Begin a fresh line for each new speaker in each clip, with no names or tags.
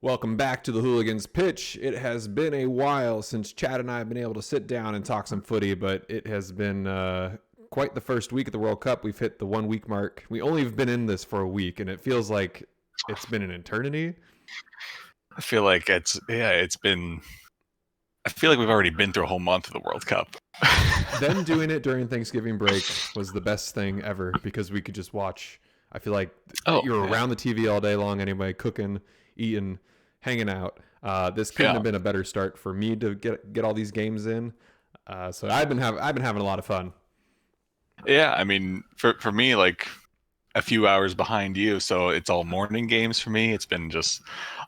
Welcome back to the Hooligans Pitch. It has been a while since Chad and I have been able to sit down and talk some footy, but it has been quite the first week of the World Cup. We've hit the 1 week mark. We only have been in this for a week, and it feels like it's been an eternity.
I feel like it's been. I feel like we've already been through a whole month of the World Cup.
Them doing it during Thanksgiving break was the best thing ever because we could just watch. I feel like you're around the TV all day long anyway, cooking, eating, hanging out. This couldn't have been a better start for me to get all these games in. So I've been having a lot of fun.
Yeah, I mean, for me, like a few hours behind you, so it's all morning games for me. It's been just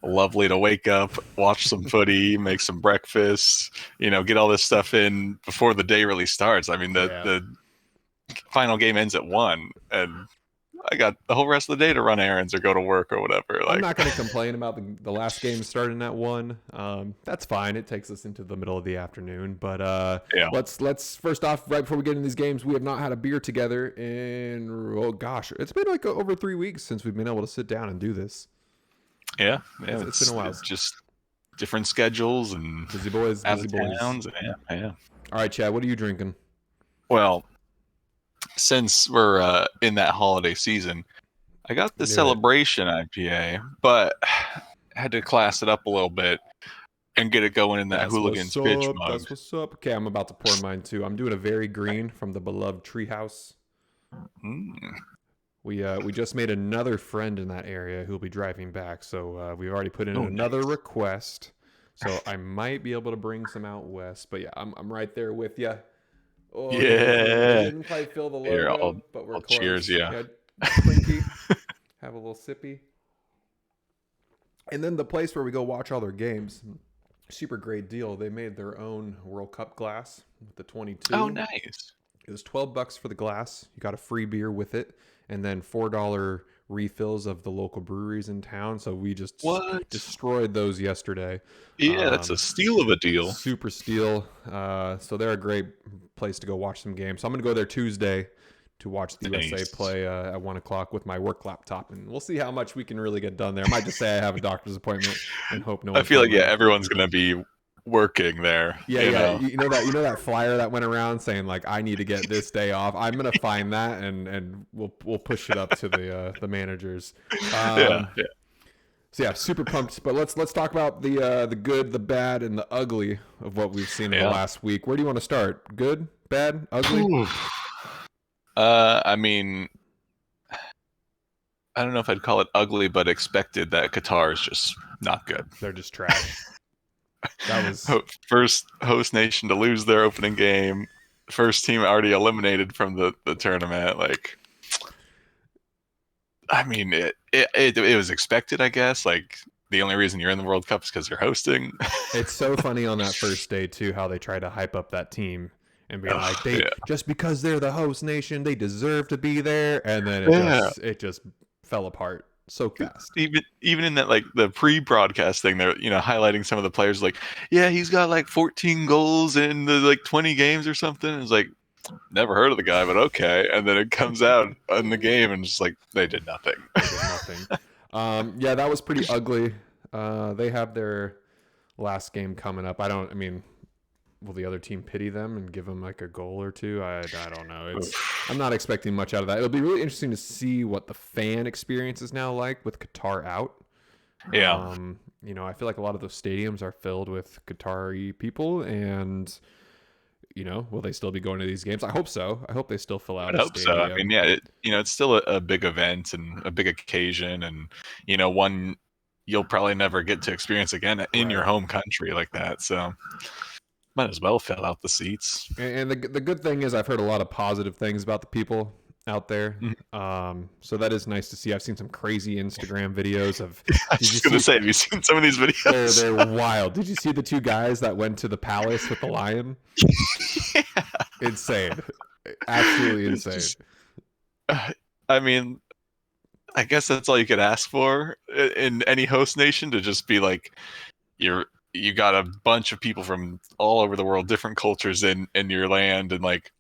lovely to wake up, watch some footy, make some breakfast, get all this stuff in before the day really starts. I mean, the final game ends at 1, and I got the whole rest of the day to run errands or go to work or whatever.
I'm not going to complain about the last game starting at 1. That's fine. It takes us into the middle of the afternoon. But let's first off, right before we get into these games, we have not had a beer together in, it's been like over 3 weeks since we've been able to sit down and do this.
Yeah.
It's been a while.
It's just different schedules and
busy boys.
Towns. Yeah.
All right, Chad, what are you drinking?
Well, since we're in that holiday season, I got the Celebration IPA, but had to class it up a little bit and get it going in that Hooligan's Pitch mug.
That's what's up. Okay, I'm about to pour mine too. I'm doing a very green from the beloved Treehouse. We just made another friend in that area who'll be driving back, so we've already put in another request. So I might be able to bring some out west, but yeah, I'm right there with you. Oh,
yeah.
Didn't quite fill the logo, but we're close.
Cheers, yeah.
Clinky. Have a little sippy. And then the place where we go watch all their games, super great deal. They made their own World Cup glass with the 22.
Oh, nice.
It was $12 for the glass. You got a free beer with it, and then $4 refills of the local breweries in town. So we just destroyed those yesterday.
Yeah, that's a steal of a deal.
Super steal. So they're a great place to go watch some games. So I'm going to go there Tuesday to watch the USA play at 1 o'clock with my work laptop, and we'll see how much we can really get done there. I might just say I have a doctor's appointment and hope no one.
I feel like everyone's going to be working there.
Yeah. You know that flyer that went around saying like I need to get this day off. I'm gonna find that and we'll push it up to the managers. So yeah, super pumped. But let's talk about the good, the bad, and the ugly of what we've seen in the last week. Where do you want to start? Good, bad, ugly?
I mean, I don't know if I'd call it ugly, but expected that Qatar is just not good.
They're just trash. That was
first host nation to lose their opening game. First team already eliminated from the tournament. Like, I mean, it was expected, I guess. Like, the only reason you're in the World Cup is because you're hosting.
It's so funny on that first day too how they try to hype up that team and be like, just because they're the host nation, they deserve to be there, and then it just fell apart so fast.
Even in that, like, the pre-broadcast thing, they're highlighting some of the players, like, he's got like 14 goals in the like 20 games or something. It's like, never heard of the guy, but okay. And then it comes out in the game and just like they did nothing.
That was pretty ugly. They have their last game coming up. Will the other team pity them and give them like a goal or two? I don't know. I'm not expecting much out of that. It'll be really interesting to see what the fan experience is now like with Qatar out.
Yeah.
I feel like a lot of those stadiums are filled with Qatari people, and will they still be going to these games? I hope so. I hope they still fill out.
I hope so. I mean, it's still a big event and a big occasion, and one you'll probably never get to experience again in your home country like that. So might as well fill out the seats.
And the good thing is I've heard a lot of positive things about the people out there. So that is nice to see. I've seen some crazy Instagram videos of.
I was just gonna say, have you seen some of these videos?
They're wild. Did you see the two guys that went to the palace with the lion?
Yeah.
Insane. Absolutely insane.
I mean, I guess that's all you could ask for in any host nation, to just be like, you got a bunch of people from all over the world, different cultures in your land, and like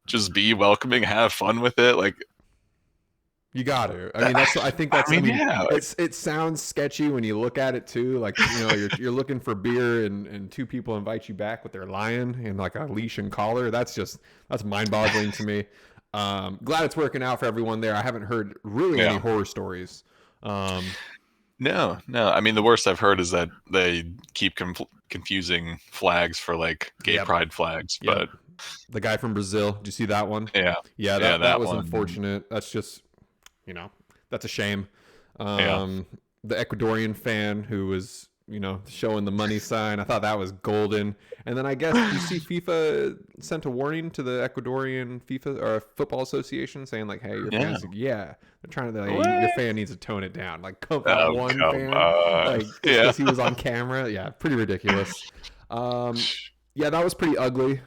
just be welcoming, have fun with it. Like,
You got to. I mean, that's. I think that's. I mean,
yeah, like,
it sounds sketchy when you look at it too. Like you're looking for beer and two people invite you back with their lion and like a leash and collar. That's mind boggling to me. Glad it's working out for everyone there. I haven't heard really any
yeah.
horror stories. Um,
No, no. I mean, the worst I've heard is that they keep confusing flags for like gay
yep,
pride flags.
yep.
But
The guy from Brazil. Did you see that one?
yeah,
Yeah,
yeah,
that
that
was
one.
unfortunate. That's just that's a shame.
Yeah,
Um, the Ecuadorian fan who was, showing the money sign. I thought that was golden. And then I guess you see FIFA sent a warning to the Ecuadorian FIFA or Football Association saying like, "Hey, your
yeah.
fans, they're trying to, your
What?
fan needs to tone it down." Like, come that
Oh,
one
come
fan,
on.
like just
Yeah.
because he was on camera, yeah, pretty ridiculous. Um, yeah, that was pretty ugly.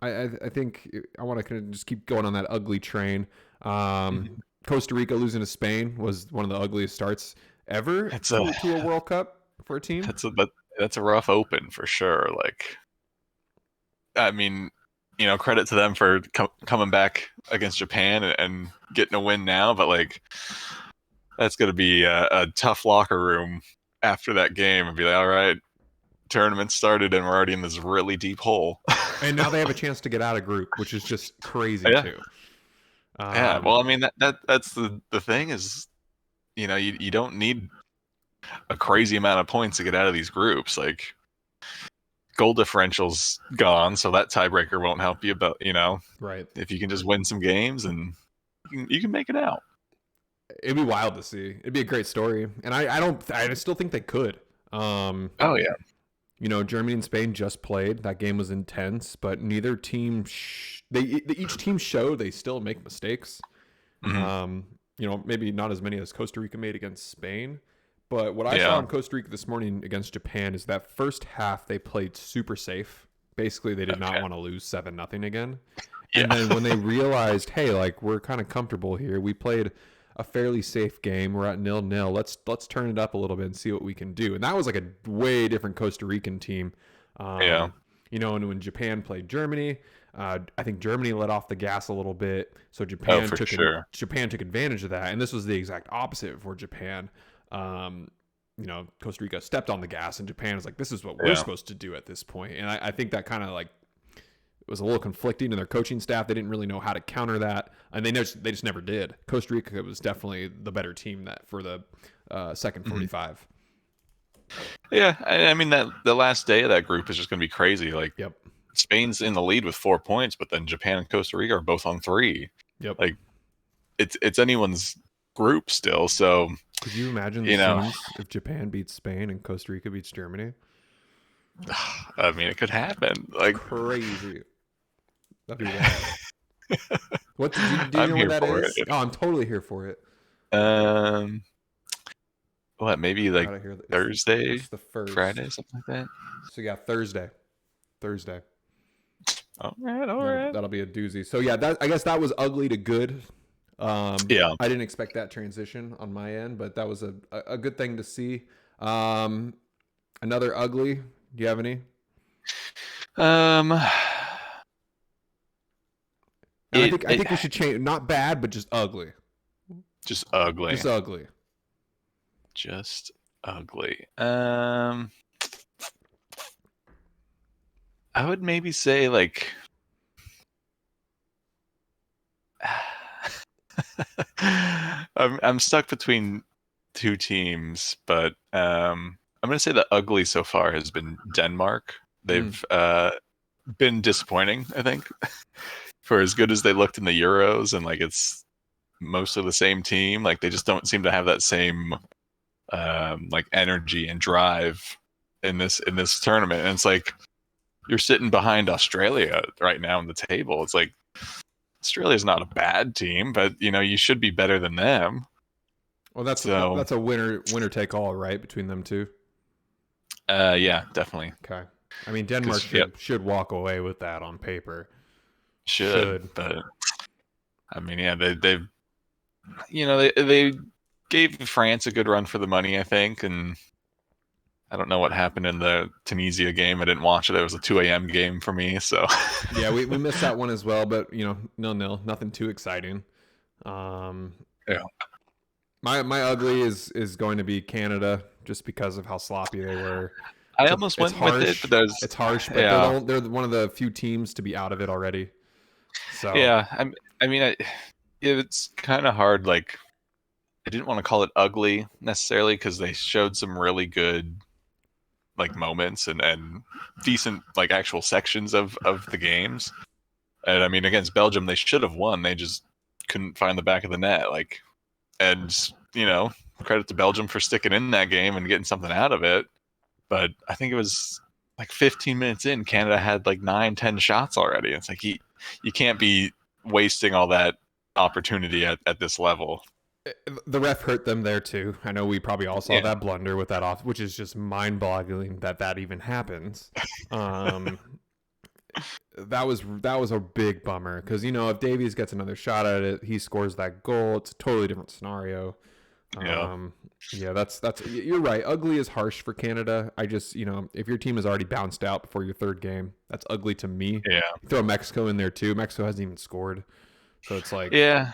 I think I want to kind of just keep going on that ugly train.
Mhm.
Costa Rica losing to Spain was one of the ugliest starts ever
It's a
to a World Cup for a team.
that's a rough open for sure. Like, I mean, credit to them for coming back against Japan and getting a win now, but like that's going to be a tough locker room after that game and be like, all right, tournament started and we're already in this really deep hole.
And now they have a chance to get out of group, which is just crazy
Yeah,
too.
yeah.
Um,
Well, I mean that's the thing is, you don't need a crazy amount of points to get out of these groups. Like goal differential's gone, so that tiebreaker won't help you. But
right.
if you can just win some games and you can make it out.
It'd be wild to see. It'd be a great story, and I still think they could. Um,
Oh yeah,
Germany and Spain just played. That game was intense, but neither team each team showed they still make mistakes.
hmm
Maybe not as many as Costa Rica made against Spain, but what I saw
yeah,
in Costa Rica this morning against Japan is that first half they played super safe. Basically, they did not
okay,
want to lose 7-0 again. And
yeah,
then when they realized, hey, like we're kind of comfortable here, we played a fairly safe game. We're at 0-0. Let's turn it up a little bit and see what we can do. And that was like a way different Costa Rican team.
yeah,
And when Japan played Germany, I think Germany let off the gas a little bit, so
oh for sure,
Japan took advantage of that, and this was the exact opposite for Japan. Costa Rica stepped on the gas, and Japan was like, "This is what we're
yeah,
supposed to do at this point." And I think that kind of like it was a little conflicting in their coaching staff. They didn't really know how to counter that, and they just never did. Costa Rica was definitely the better team that for the second
hmm
45.
yeah. I mean that the last day of that group is just going to be crazy. Like
Yep.
Spain's in the lead with 4 points, but then Japan and Costa Rica are both on three.
Yep.
Like it's anyone's group still. So
Could you imagine the
you know,
scenes if Japan beats Spain and Costa Rica beats Germany?
I mean, it could happen. Like
Crazy. That'd be wild. What do you
I'm
know when
here
that
for
is?
it.
Oh, I'm totally here for it.
Um, what? Maybe
I
like
gotta hear that.
Thursday,
It's the first.
Friday, something like that.
So yeah, Thursday. Thursday.
All right, all right.
That'll be a doozy. So yeah, I guess that was ugly to good.
Yeah.
I didn't expect that transition on my end, but that was a good thing to see. Um, Another ugly. Do you have any?
Um,
And
it
I think we should change. Not bad, but just ugly.
just ugly,
Just ugly.
just ugly. I would maybe say like. I'm stuck between two teams, but I'm gonna say the ugly so far has been Denmark.
Mm.
They've been disappointing, I think, for as good as they looked in the Euros, and like it's most of the same team. Like they just don't seem to have that same like energy and drive in this tournament. And it's like you're sitting behind Australia right now on the table. It's like Australia's not a bad team, but you should be better than them.
Well,
So
that's a winner take all, right, between them two.
yeah, definitely.
Okay. I mean, Denmark
Yep,
should walk away with that on paper.
should,
Should.
but I mean, yeah, they've they gave France a good run for the money, I think, and I don't know what happened in the Tunisia game. I didn't watch it. It was a 2 a.m. game for me, so
Yeah, we missed that one as well, but 0-0, nothing too exciting. Um,
Yeah.
my ugly is going to be Canada, just because of how sloppy they were.
I almost
It's
went with it, but
harsh.
there's,
It's harsh, but
yeah,
they're one of the few teams to be out of it already. So
yeah. I mean, it's kind of hard. Like, I didn't want to call it ugly necessarily because they showed some really good like moments and decent like actual sections of the games. And I mean, against Belgium, they should have won. They just couldn't find the back of the net. Like, and credit to Belgium for sticking in that game and getting something out of it. But I think it was like 15 minutes in, Canada had like 9, 10 shots already. It's like you can't be wasting all that opportunity at this level.
the ref hurt them there too. I know we probably all saw
Yeah,
that blunder with that off, which is just mind-boggling that even happens. Um, that was a big bummer, because if Davies gets another shot at it, he scores that goal. It's a totally different scenario.
yeah,
Um, yeah, that's you're right. Ugly is harsh for Canada. I just if your team is already bounced out before your third game, that's ugly to me.
yeah,
You throw Mexico in there too. Mexico hasn't even scored, so it's like
yeah.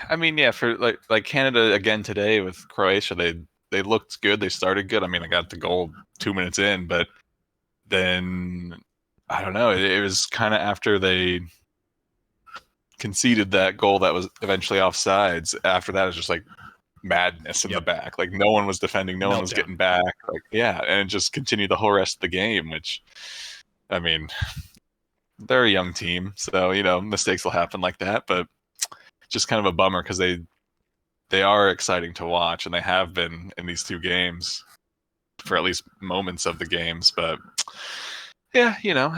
I mean, yeah, for like Canada again today with Croatia, they looked good. They started good. I mean, I got the goal 2 minutes in, but then I don't know. It was kind of after they conceded that goal that was eventually offsides. After that, it was just like madness in the
yep,
back. Like no one was defending, no one was
meltdown.
getting back. Like yeah, and it just continued the whole rest of the game. Which I mean, they're a young team, so mistakes will happen like that. But just kind of a bummer because they are exciting to watch, and they have been in these two games for at least moments of the games. But yeah,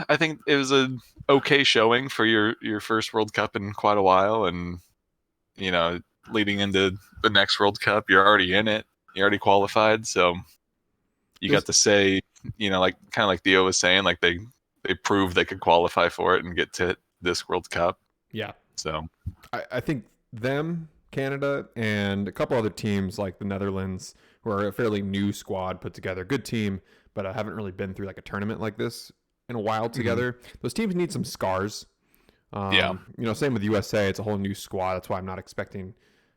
I think it was a okay showing for your first World Cup in quite a while, and you know, leading into the next World Cup, you're already in it, you're already qualified, so you got
Those
to say, like kind of like Theo was saying, like they proved they could qualify for it and get to this World Cup.
Yeah,
So
I think them, Canada, and a couple other teams like the Netherlands, who are a fairly new squad put together, good team, but I haven't really been through like a tournament like this in a while
mhm.
together. Those teams need some scars.
Yeah,
Same with USA. It's a whole new squad. That's why I'm not expecting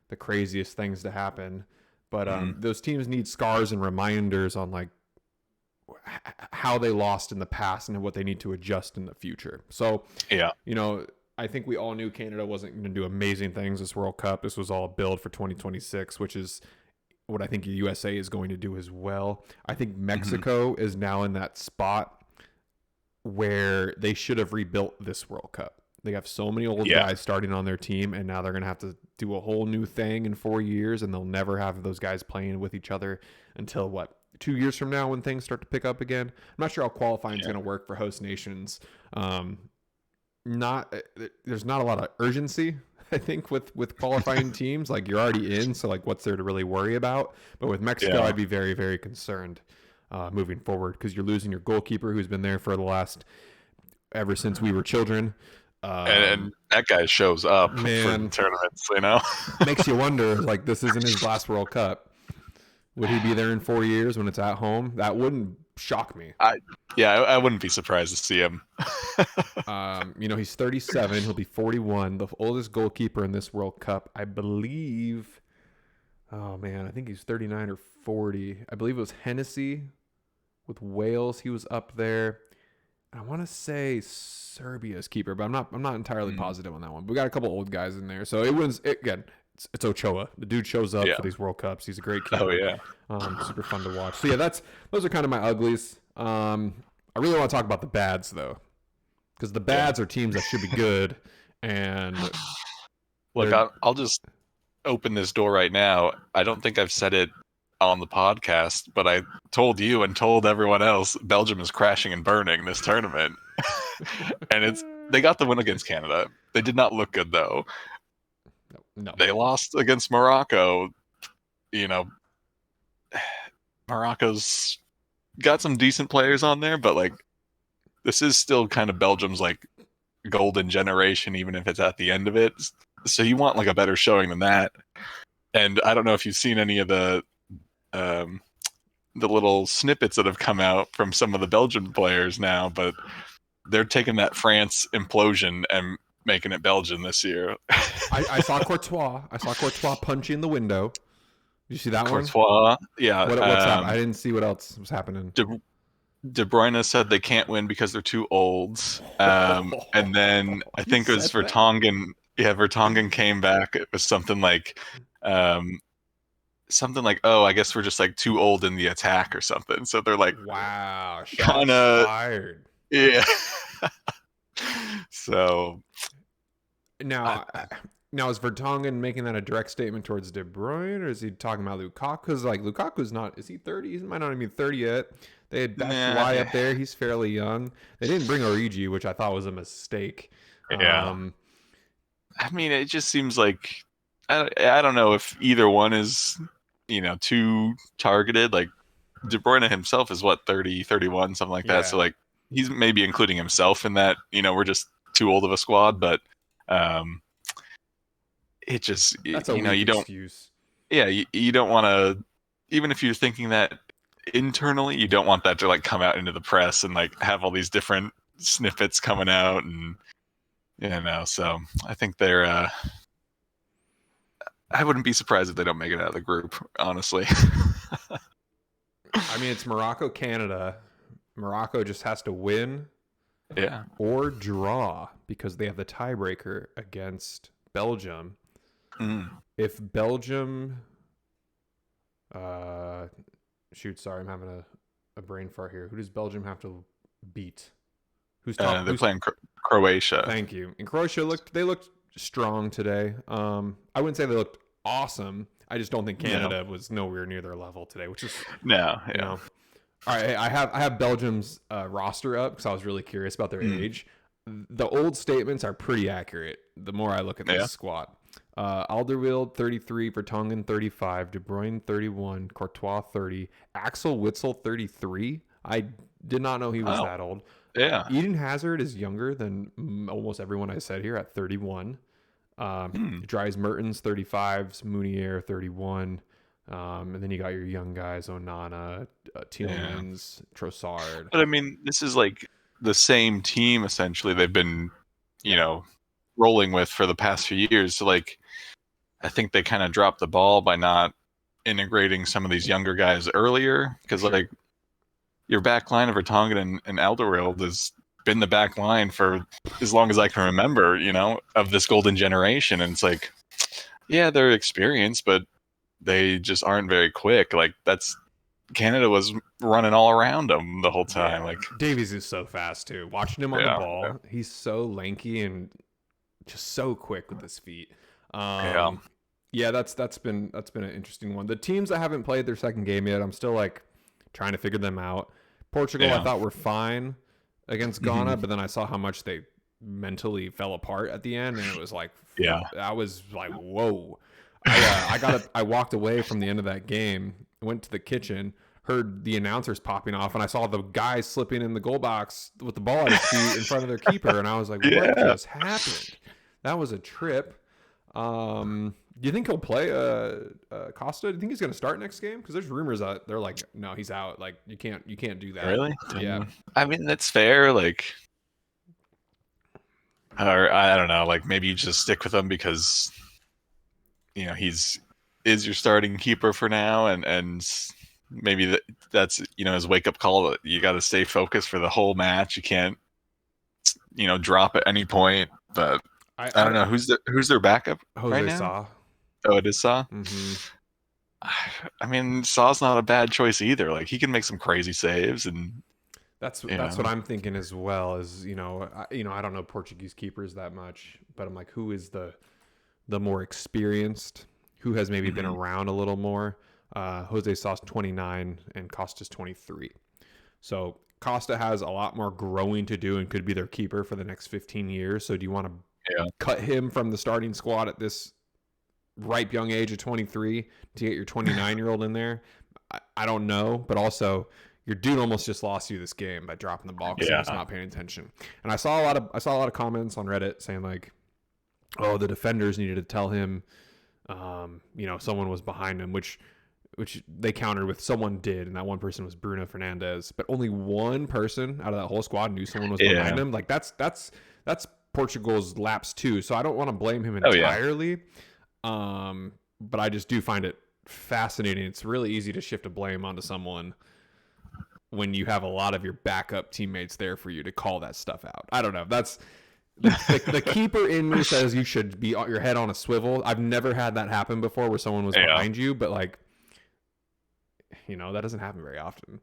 the craziest things to happen. But
mhm.
those teams need scars and reminders on like how they lost in the past and what they need to adjust in the future. So,
Yeah,
you know, I think we all knew Canada wasn't going to do amazing things this World Cup. This was all a build for 2026, which is what I think the USA is going to do as well. I think
mhm.
Mexico is now in that spot where they should have rebuilt this World Cup. They have so many old
Yeah,
guys starting on their team, and now they're going to have to do a whole new thing in 4 years, and they'll never have those guys playing with each other until 2 years from now when things start to pick up again. I'm not sure how qualifying is
yeah,
going to work for host nations. Not There's not a lot of urgency, I think, with qualifying teams. Like, you're already in, so like what's there to really worry about? But with Mexico,
yeah.
I'd be very, very concerned moving forward, because you're losing your goalkeeper, who's been there for the last ever since we were children.
And that guy shows up for the
Man,
tournaments,
makes you wonder, like, this isn't his last World Cup. Would he be there in 4 years when it's at home? That wouldn't shock me.
I yeah, I wouldn't be surprised to see him.
He's 37. He'll be 41. The oldest goalkeeper in this World Cup, I believe. Oh man, I think he's 39 or 40. I believe it was Hennessy with Wales. He was up there. I want to say Serbia's keeper, but I'm not entirely
Mm,
positive on that one. But we got a couple old guys in there, so again. It's Ochoa. The dude shows up
yeah.
for these World Cups. He's a great
Oh
keeper.
yeah.
Super fun to watch. So yeah, those are kind of my uglies. I really want to talk about the bads though, because the
Yeah.
bads are teams that should be good, and
Look,
they're
I'll just open this door right now. I don't think I've said it on the podcast, but I told you and told everyone else Belgium is crashing and burning this tournament. And they got the win against Canada. They did not look good though.
no.
They lost against Morocco. You know, Morocco's got some decent players on there, but like this is still kind of Belgium's like golden generation, even if it's at the end of it. So you want like a better showing than that. And I don't know if you've seen any of um, the little snippets that have come out from some of the Belgian players now, but they're taking that France implosion and making it Belgian this year.
I saw Courtois. I saw Courtois punching the window. Did you see that one?
Courtois, yeah.
What's happening? I didn't see what else was happening.
De Bruyne said they can't win because they're too old. And then I think it was Vertonghen. Yeah, Vertonghen came back. It was something like, oh, I guess we're just like too old in the attack or something. So they're like,
wow,
kind of
fired.
Yeah. So
now is Vertonghen making that a direct statement towards De Bruyne, or is he talking about Lukaku? Because like Lukaku's not, is he 30? He might not even be 30 yet. They had Batshuayi up there. He's fairly young. They didn't bring Origi, which I thought was a mistake.
Yeah. I mean, it just seems like I don't know if either one is, too targeted. Like De Bruyne himself is what, 30, 31, something like that. So like he's maybe including himself in that, we're just too old of a squad, but it just,
that's a weak
you don't
excuse.
Yeah, you don't want to, even if you're thinking that internally, you don't want that to like come out into the press and like have all these different snippets coming out, and so I think they're I wouldn't be surprised if they don't make it out of the group, honestly.
I mean, it's Morocco, Canada. Morocco just has to win or draw because they have the tiebreaker against Belgium. If Belgium sorry, I'm having a brain fart here. Who does Belgium have to beat?
They're playing Croatia.
Thank you. And Croatia looked strong today. I wouldn't say they looked awesome. I just don't think Canada was nowhere near their level today, which is
no.
All right, I have Belgium's roster up because I was really curious about their age. The old statements are pretty accurate. The more I look at this squad, Alderweireld 33, Vertonghen 35, De Bruyne 31, Courtois 30, Axel Witsel 33. I did not know he was that old.
Yeah.
Eden Hazard is younger than almost everyone I said here at 31. Dries Mertens 35, Munier 31. And then you got your young guys, Onana, Tielemans, Trossard.
But I mean, this is like the same team essentially they've been, rolling with for the past few years. So like, I think they kind of dropped the ball by not integrating some of these younger guys earlier, because like your back line of Vertonghen and Alderweireld has been the back line for as long as I can remember, of this golden generation. And it's like, yeah, they're experienced, but they just aren't very quick. Like Canada was running all around them the whole time. Like
Davies is so fast too. Watching him on the ball, he's so lanky and just so quick with his feet. That's been an interesting one. The teams that haven't played their second game yet, I'm still like trying to figure them out. Portugal, I thought were fine against Ghana, but then I saw how much they mentally fell apart at the end, and it was like, I was like, whoa. I walked away from the end of that game, went to the kitchen, heard the announcers popping off, and I saw the guy slipping in the goal box with the ball at his feet in front of their keeper, and I was like, what just happened? That was a trip. Do you think he'll play Costa? Do you think he's going to start next game? Because there's rumors that they're like, no, he's out. Like you can't do that.
Really?
Yeah.
I mean, that's fair. Like, or I don't know. Like maybe you just stick with him because is your starting keeper for now, and maybe that's his wake up call. That you got to stay focused for the whole match. You can't drop at any point. But I don't know who's their backup right now.
Saw.
Oh, it is Saw.
Mm-hmm.
I mean, Saw's not a bad choice either. Like he can make some crazy saves, and
that's what I'm thinking as well. As I don't know Portuguese keepers that much, but I'm like, who is the more experienced? Who has maybe been around a little more? Jose Saw's 29 and Costa's 23. So Costa has a lot more growing to do and could be their keeper for the next 15 years. So do you want to cut him from the starting squad at this ripe young age of 23 to get your 29-year-old in there? I don't know, but also your dude almost just lost you this game by dropping the ball because he was not paying attention. And I saw a lot of comments on Reddit saying like, oh, the defenders needed to tell him, someone was behind him, which they countered with someone did, and that one person was Bruno Fernandes. But only one person out of that whole squad knew someone was behind him. Like that's Portugal's lapse too. So I don't want to blame him
Oh yeah.
entirely. But I just do find it fascinating. It's really easy to shift a blame onto someone when you have a lot of your backup teammates there for you to call that stuff out. I don't know. That's the keeper in me says you should be your head on a swivel. I've never had that happen before where someone was behind you, but like, that doesn't happen very often.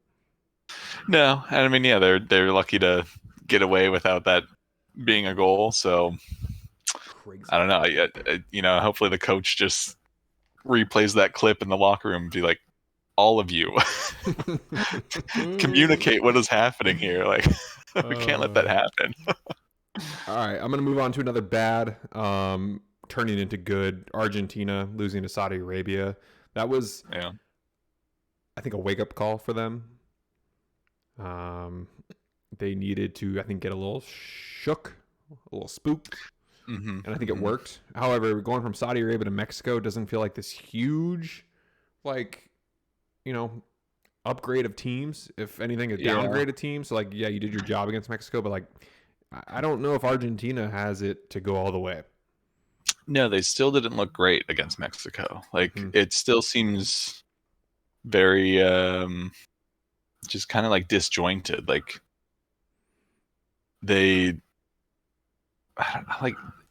No, and I mean, yeah, they're lucky to get away without that being a goal. So
Crazy.
I don't know. Hopefully the coach just replays that clip in the locker room and be like, all of you communicate what is happening here. Like, we can't let that happen.
All right, I'm gonna move on to another bad, turning into good. Argentina losing to Saudi Arabia. That was, I think, a wake up call for them. They needed to, I think, get a little shook, a little spooked, and I think it worked. However, going from Saudi Arabia to Mexico doesn't feel like this huge, upgrade of teams. If anything, a downgrade of teams. So, you did your job against Mexico, but I don't know if Argentina has it to go all the way.
No, they still didn't look great against Mexico. It still seems very just kind of disjointed. They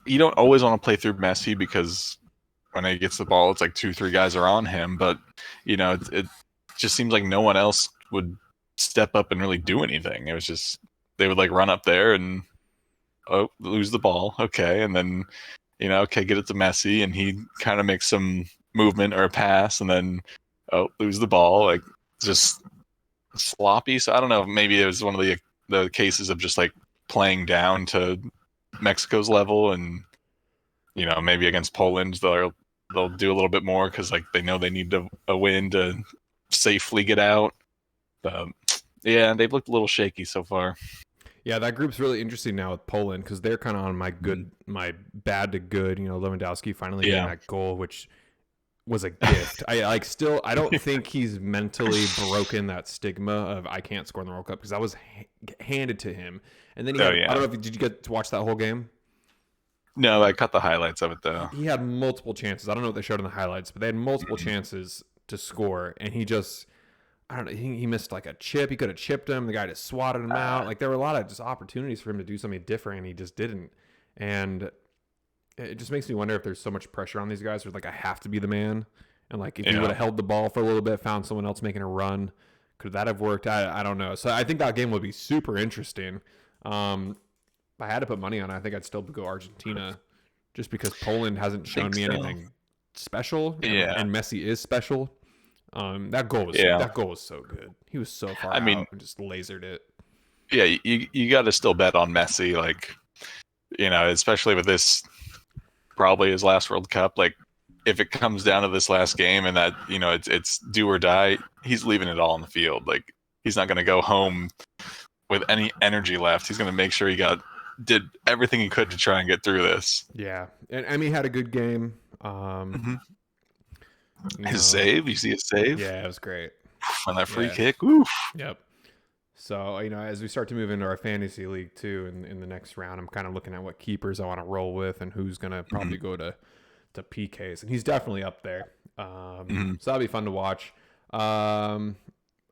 you don't always want to play through Messi because when he gets the ball, it's 2-3 guys are on him. But it just seems like no one else would step up and really do anything. It was just they would run up there and lose the ball, okay, and then get it to Messi, and he kind of makes some movement or a pass, and then lose the ball, just sloppy. So I don't know, maybe it was one of the cases of just playing down to Mexico's level, and maybe against Poland they'll do a little bit more because they know they need a win to safely get out. Yeah, they've looked a little shaky so far.
Yeah, that group's really interesting now with Poland because they're kind of on my bad to good. Lewandowski finally getting that goal, which was a gift. I don't think he's mentally broken that stigma of I can't score in the World Cup because that was handed to him. And then I don't know if did you get to watch that whole game?
No, I caught the highlights of it though.
He had multiple chances. I don't know what they showed in the highlights, but they had multiple chances to score, and he just. I don't know. He missed a chip. He could have chipped him. The guy just swatted him out. There were a lot of just opportunities for him to do something different, and he just didn't. And it just makes me wonder if there's so much pressure on these guys. Where I have to be the man, and if he would have held the ball for a little bit, found someone else making a run, could that have worked? I don't know. So I think that game would be super interesting. If I had to put money on it, I think I'd still go Argentina, just because Poland hasn't shown me anything special. And Messi is special. That goal was so good. He was so far out and just lasered it.
Yeah, you got to still bet on Messi, especially with this probably his last World Cup. If it comes down to this last game and that it's do or die, he's leaving it all on the field. He's not going to go home with any energy left. He's going to make sure he did everything he could to try and get through this.
Yeah, and Emmy had a good game.
His save, you see his save?
Yeah, it was great.
On that free kick, oof.
Yep. So, as we start to move into our fantasy league too, in the next round, I'm kind of looking at what keepers I want to roll with and who's going to probably go to PKs. And he's definitely up there. So that'll be fun to watch. I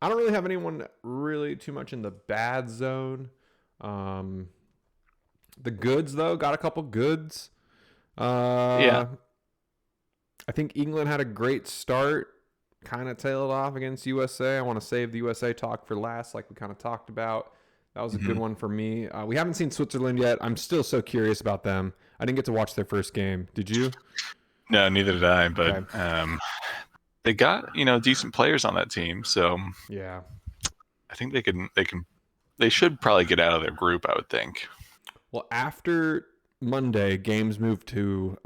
don't really have anyone really too much in the bad zone. The goods, though, got a couple goods. I think England had a great start, kind of tailed off against USA. I want to save the USA talk for last, like we kind of talked about. That was a good one for me. We haven't seen Switzerland yet. I'm still so curious about them. I didn't get to watch their first game. Did you?
No, neither did I. But they got decent players on that team, so
yeah,
I think they should probably get out of their group, I would think.
Well, after Monday, games moved to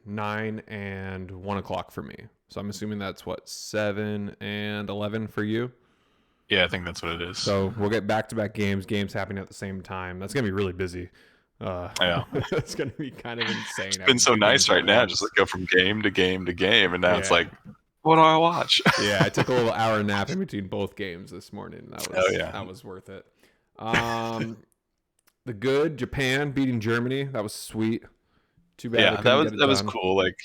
9 and 1 o'clock for me. So I'm assuming that's 7 and 11 for you.
Yeah, I think that's what it is.
So we'll get back-to-back games happening at the same time. That's gonna be really busy.
Yeah,
it's gonna be kind of insane.
It's been so nice right now, just go from game to game to game, and now it's what do I watch?
Yeah, I took a little hour nap in between both games this morning. That was worth it. the good Japan beating Germany. That was sweet. Too bad they
Yeah, that
couldn't
was
get it
that was
done.
cool. Like,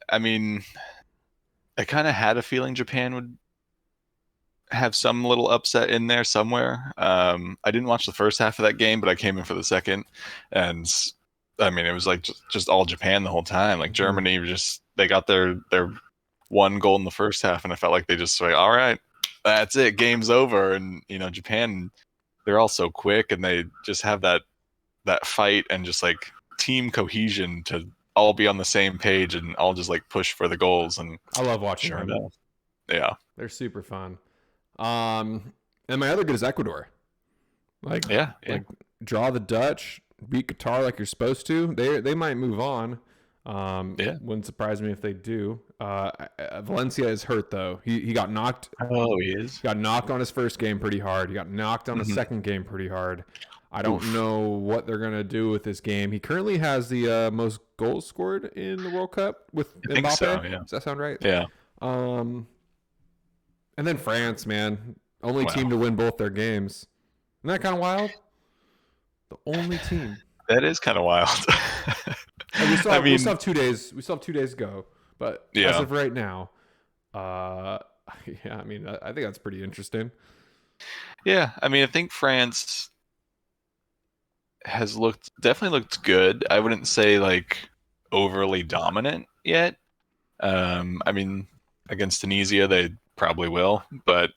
I mean, I kind of had a feeling Japan would have some little upset in there somewhere. I didn't watch the first half of that game, but I came in for the second, and I mean, it was like just all Japan the whole time. Like
Mhm.
Germany just they got their one goal in the first half, and I felt like they just like, all right, that's it, game's over. And Japan, they're all so quick, and they just have that fight and just like team cohesion to all be on the same page and all just like push for the goals. And
I love watching
sure
them.
enough, yeah,
They're super fun. And my other good is Ecuador. Like,
yeah, yeah.
like draw the Dutch, beat Qatar like you're supposed to. They might move on.
Yeah.
Wouldn't surprise me if they do. Valencia is hurt though. He got knocked.
Oh, he is.
Got knocked on his first game pretty hard. He got knocked on his
Hmm.
second game pretty hard. I don't
Oof.
know what they're gonna do with this game. He currently has the most goals scored in the World Cup with
I think so.
Mbappe.
Yeah.
Does that sound right?
Yeah.
Um, and then France, man, only team
Wow.
to win both their games. Isn't that kind of wild? The only team.
That is kind of wild.
Like
I
we still
mean,
have 2 days. We still have 2 days to go. But as
yeah.
of right now, uh, yeah, I mean, I think that's pretty interesting.
Yeah. I mean, I think France has definitely looked good. I wouldn't say like overly dominant yet. I mean, against Tunisia, they probably will, but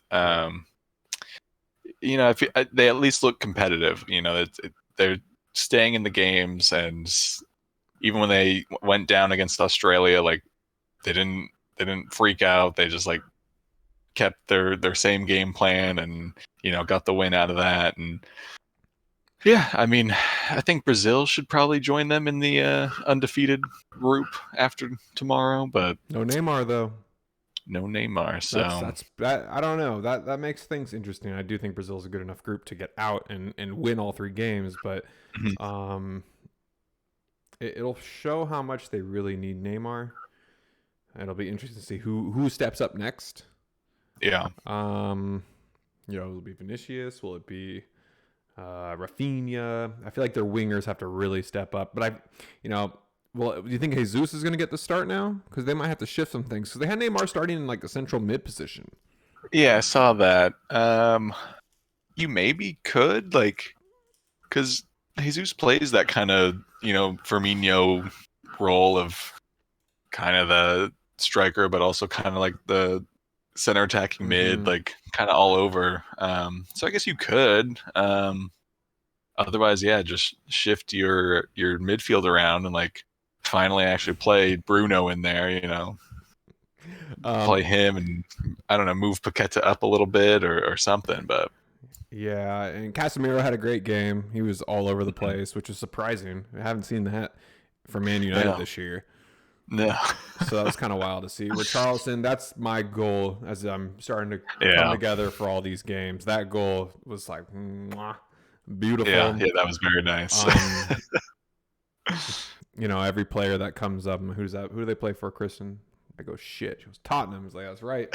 they at least look competitive. They're staying in the games, and even when they went down against Australia, like they didn't freak out. They just like kept their same game plan, and got the win out of that. And yeah, I mean, I think Brazil should probably join them in the undefeated group after tomorrow, but
No Neymar though.
no Neymar.
That's
So
that's that. I don't know. That makes things interesting. I do think Brazil's a good enough group to get out and win all 3 games, but
mhm.
um, it'll show how much they really need Neymar. It'll be interesting to see who steps up next.
Yeah,
Will it be Vinicius? Will it be Rafinha? I feel like their wingers have to really step up. But well, do you think Jesus is going to get the start now? Because they might have to shift some things. Because they had Neymar starting in like the central mid position.
yeah, I saw that. You maybe could like because Jesus plays that kind of Firmino role of kind of the striker, but also kind of like the center attacking mid,
Mm-hmm.
like kind of all over. So I guess you could. Otherwise, yeah, just shift your midfield around and like finally actually play Bruno in there.
Um,
Play him and I don't know, move Paqueta up a little bit or something. But
yeah, and Casemiro had a great game. He was all over the place, which is surprising. I haven't seen that for Man United
yeah,
this year.
no,
So that was kind of wild to see. Richarlison, that's my goal as I'm starting to come
yeah,
together for all these games. That goal was like mwah, beautiful.
yeah, that was very nice.
Um, every player that comes up, who's that? Who do they play for, Kristen? I go, shit. She was Tottenham. I was like, that's right.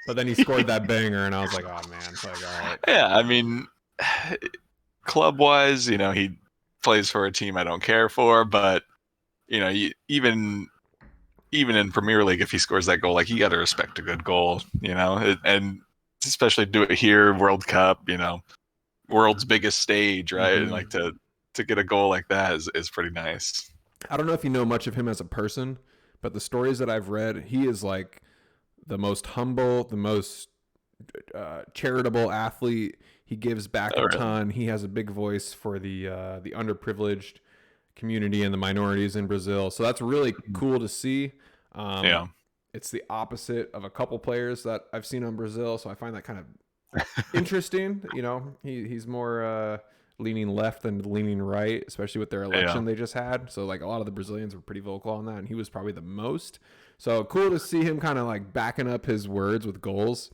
But then he scored that banger, and I was like, oh, man. It's like, all right.
Yeah, I mean, club wise, he plays for a team I don't care for, but even in Premier League, if he scores that goal, like you got to respect a good goal, and especially do it here, World Cup, world's biggest stage, right? And
Mm-hmm.
like to get a goal like that is pretty nice.
I don't know if you know much of him as a person, but the stories that I've read, he is like the most humble, the most charitable athlete. He gives back
Oh,
a
really?
ton. He has a big voice for the underprivileged community and the minorities in Brazil. So that's really cool to see.
Yeah.
It's the opposite of a couple players that I've seen on Brazil, so I find that kind of interesting. He's more leaning left than leaning right, especially with their election they just had. So like a lot of the Brazilians were pretty vocal on that, and he was probably the most. So cool to see him kind of like backing up his words with goals.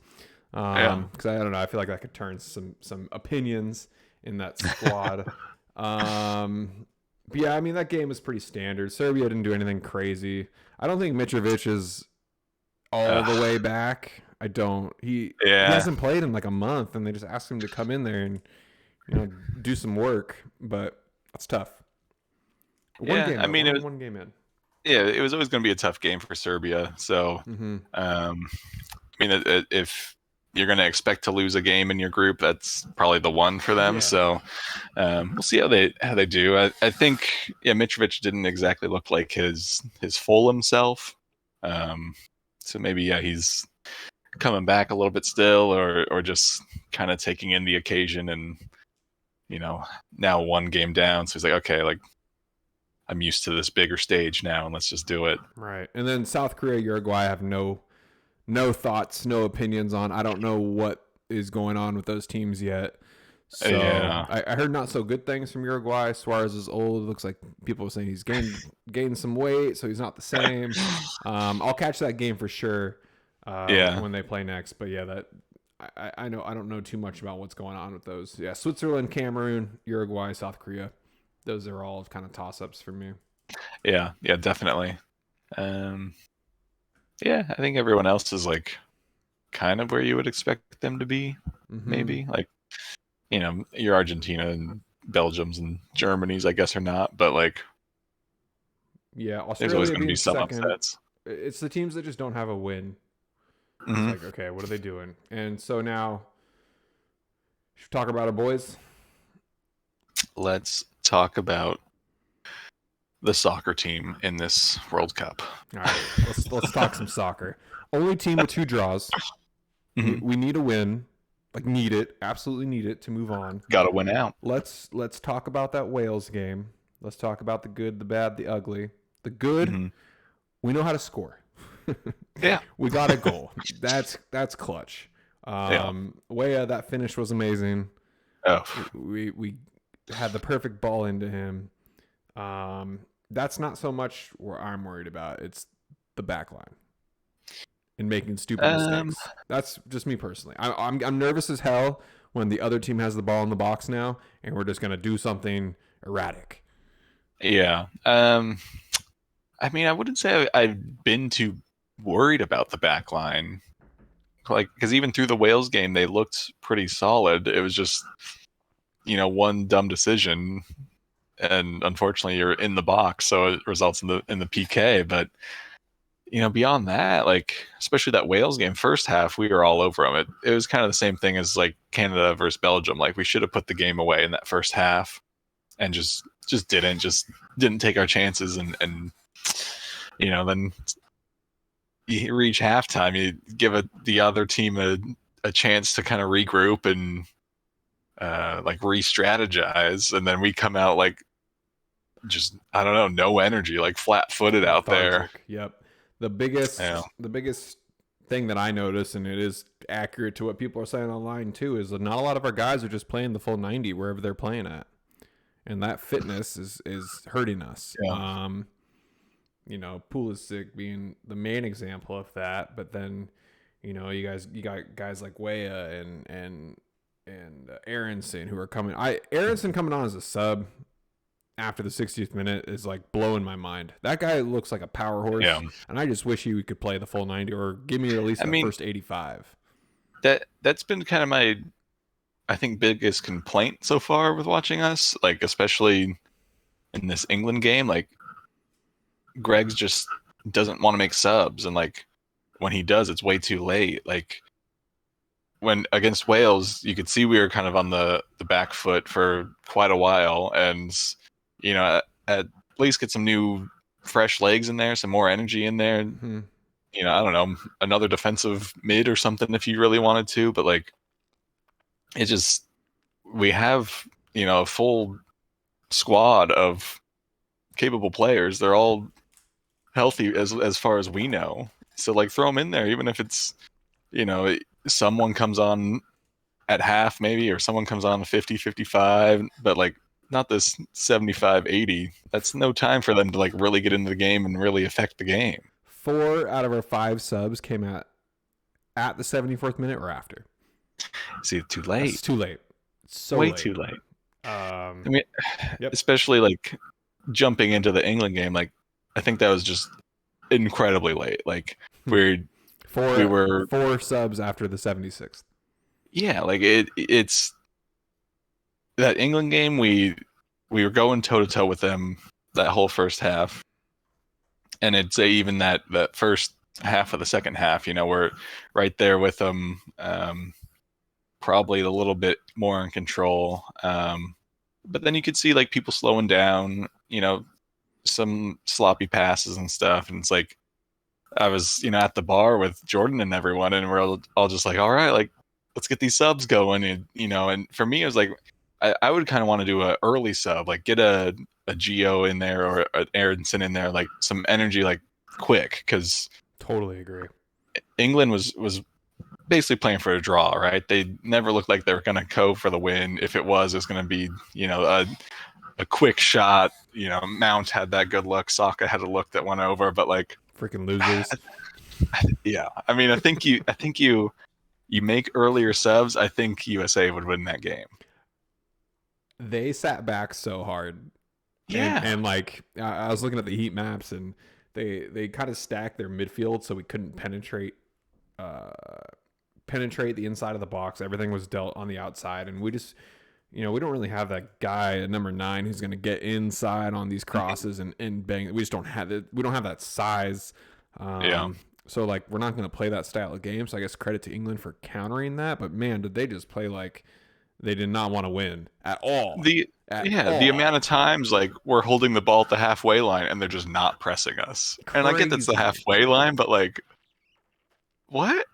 Because I don't know, I feel like that could turn some opinions in that squad. But yeah, I mean that game was pretty standard. Serbia didn't do anything crazy. I don't think Mitrovic is all the way back. I don't. He hasn't played in like a month, and they just asked him to come in there and do some work. But That's tough. One
Yeah,
game
I
though.
mean,
One game in.
it was always going to be a tough game for Serbia. So,
Mm-hmm.
um, I mean, if you're going to expect to lose a game in your group, that's probably the one for them.
Yeah.
So, we'll see how they do. I think Mitrovic didn't exactly look like his full himself. So maybe he's coming back a little bit still, or just kind of taking in the occasion, and now one game down, so he's like, okay, like I'm used to this bigger stage now, and let's just do it.
Right. And then South Korea, Uruguay, I have no thoughts, no opinions on. I don't know what is going on with those teams yet. So
Yeah,
I heard not so good things from Uruguay. Suarez is old. It looks like people are saying he's gained some weight, so he's not the same. I'll catch that game for sure
yeah,
when they play next. But yeah, that I know I don't know too much about what's going on with those. Yeah, Switzerland, Cameroon, Uruguay, South Korea. Those are all kind of toss ups for me.
yeah, definitely. Um, yeah, I think everyone else is like kind of where you would expect them to be.
Mm-hmm.
Maybe like your Argentina and Belgium's and Germany's, I guess, are not, but like
Yeah,
there's always
Australia
going to be
being
some
second.
upsets.
It's the teams that just don't have a win. It's
Hmm.
like, okay, what are they doing? And so now, should we talk about our boys?
Let's talk about the soccer team in this World Cup.
All right, let's talk some soccer. Only team with 2 draws.
Hmm.
We need a win, like need it, absolutely need it to move on.
Got to win out.
Let's talk about that Wales game. Let's talk about the good, the bad, the ugly. The good,
Hmm.
we know how to score.
Yeah.
We got a goal. That's clutch.
Yeah.
Weah, that finish was amazing.
Oh.
We had the perfect ball into him. That's not so much where I'm worried about. It's the back line and making stupid
Um.
mistakes. That's just me personally. I'm nervous as hell when the other team has the ball in the box now, and we're just gonna do something erratic.
Yeah. I mean, I wouldn't say I've been too worried about the back line, like because even through the Wales game, they looked pretty solid. It was just one dumb decision, and unfortunately, you're in the box, so it results in the PK. But beyond that, like especially that Wales game, first half we were all over them. It was kind of the same thing as like Canada versus Belgium. Like we should have put the game away in that first half, and just didn't take our chances, and then you reach halftime, you give the other team a chance to kind of regroup and like re-strategize, and then we come out like just I don't know, no energy, like flat-footed out there.
Lethargic. Yep. The biggest
Yeah,
the biggest thing that I notice, and it is accurate to what people are saying online too, is that not a lot of our guys are just playing the full 90 wherever they're playing at, and that fitness is hurting us.
yeah,
Pulisic being the main example of that, but then you got guys like Weah and Aronson who are coming. Aronson coming on as a sub after the 60th minute is like blowing my mind. That guy looks like a power
yeah.
horse, and I just wish he could play the full 90 or give me at least
I
the
mean
first 85.
that's been kind of my I think biggest complaint so far with watching us, like especially in this England game. Like Greg's just doesn't want to make subs, and like when he does, it's way too late. Like when against Wales, you could see we were kind of on the back foot for quite a while, and at least get some new fresh legs in there, some more energy in there.
Mm-hmm.
I don't know, another defensive mid or something if you really wanted to, but like it just we have a full squad of capable players. They're all healthy as far as we know. So like throw them in there, even if it's someone comes on at half maybe, or someone comes on 50-55, but like not this 75-80. That's no time for them to like really get into the game and really affect the game.
4 out of our 5 subs came at the 74th minute or after.
See, too
That's
late.
too late. So
Way
late.
too late. I
Um,
mean,
Yep.
especially like jumping into the England game, like I think that was just incredibly late. Like we were
4 subs after the 76th.
yeah, like it's that England game. we were going toe to toe with them that whole first half, and I'd say even that first half of the second half, we're right there with them. Probably a little bit more in control. But then you could see like people slowing down, some sloppy passes and stuff. And it's like, I was, at the bar with Jordan and everyone, and we're all just like, all right, like, let's get these subs going. And for me, it was like, I would kind of want to do a early sub, like get a Geo in there or an Aronson in there, like some energy, like quick. Cause
Totally agree.
England was basically playing for a draw, right? They never looked like they were going to go for the win. If it was going to be, a quick shot. Mount had that good look. Saka had a look that went over, but like
freaking losers.
Yeah, I mean, I think you make earlier subs. I think USA would win that game.
They sat back so hard.
Yeah,
and like I was looking at the heat maps, and they kind of stacked their midfield so we couldn't penetrate the inside of the box. Everything was dealt on the outside, and we just, we don't really have that guy at number 9 who's going to get inside on these crosses and bang. We just don't have it. We don't have that size.
Yeah.
So like we're not going to play that style of game. So I guess credit to England for countering that. But man, did they just play like they did not want to win at all.
The amount of times like we're holding the ball at the halfway line and they're just not pressing us.
Crazy.
And I get that's the halfway line, but like, what?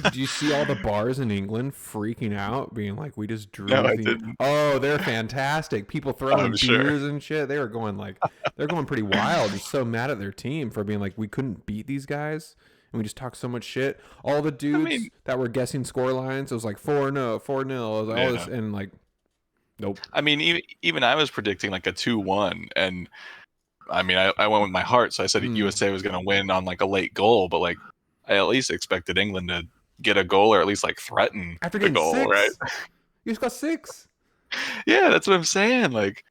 Did you see all the bars in England freaking out, being like, "We just drew"?
No, I didn't.
Oh, they're fantastic. People throwing beers and shit. They were going they're going pretty wild. They're so mad at their team for being like, we couldn't beat these guys, and we just talked so much shit. All the dudes that were guessing score lines, it was like 4-0, 4-0. It was all this, and like, nope.
I mean, even I was predicting like a 2-1, and I mean, I went with my heart, so I said USA was going to win on like a late goal, but like I at least expected England to get a goal or at least like threaten
after
the goal,
6.
right?
You just got 6.
Yeah, that's what I'm saying. Like,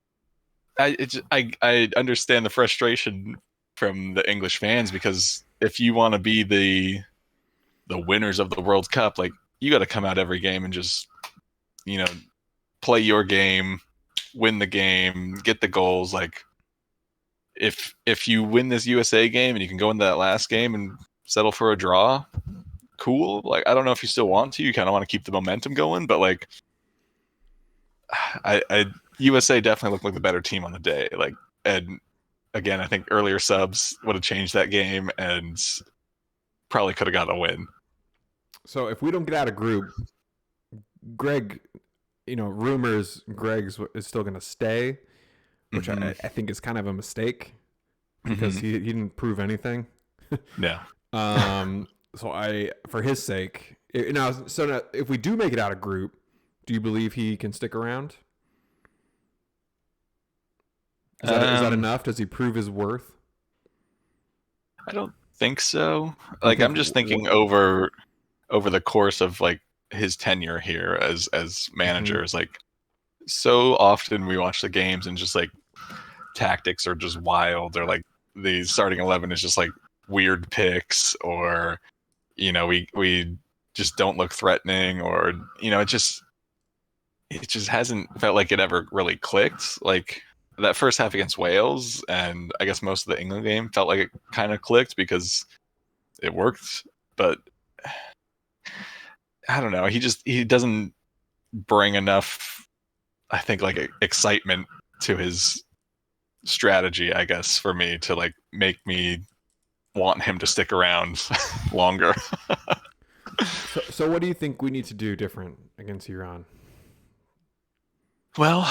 I understand the frustration from the English fans, because if you want to be the winners of the World Cup, like you got to come out every game and just play your game, win the game, get the goals. Like if you win this USA game and you can go into that last game and settle for a draw, cool. Like, I don't know if you still want to. You kind of want to keep the momentum going, but like, USA definitely looked like the better team on the day. Like, and again, I think earlier subs would have changed that game and probably could have got a win.
So if we don't get out of group, Greg, rumors Greg is still going to stay, which I think is kind of a mistake because he didn't prove anything.
Yeah.
So for his sake, now if we do make it out of group, do you believe he can stick around? Is that enough? Does he prove his worth?
I don't think so. Like, I'm just thinking over the course of like his tenure here as managers, like so often we watch the games and just like tactics are just wild, or like the starting 11 is just like weird picks, or we just don't look threatening, or it just hasn't felt like it ever really clicked. Like that first half against Wales, and I guess most of the England game felt like it kind of clicked because it worked, but I don't know, he doesn't bring enough, I think, like excitement to his strategy, I guess, for me to like make me want him to stick around longer.
So what do you think we need to do different against Iran?
Well,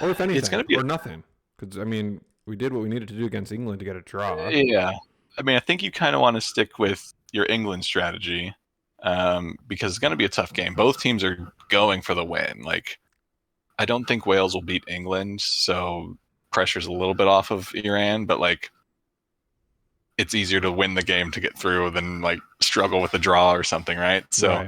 or if anything,
it's gonna be
or nothing, because I mean, we did what we needed to do against England to get a draw.
Yeah, I mean, I think you kind of want to stick with your England strategy, because it's going to be a tough game. Both teams are going for the win. Like, I don't think Wales will beat England, so pressure's a little bit off of Iran, but like, it's easier to win the game to get through than like struggle with a draw or something, right? So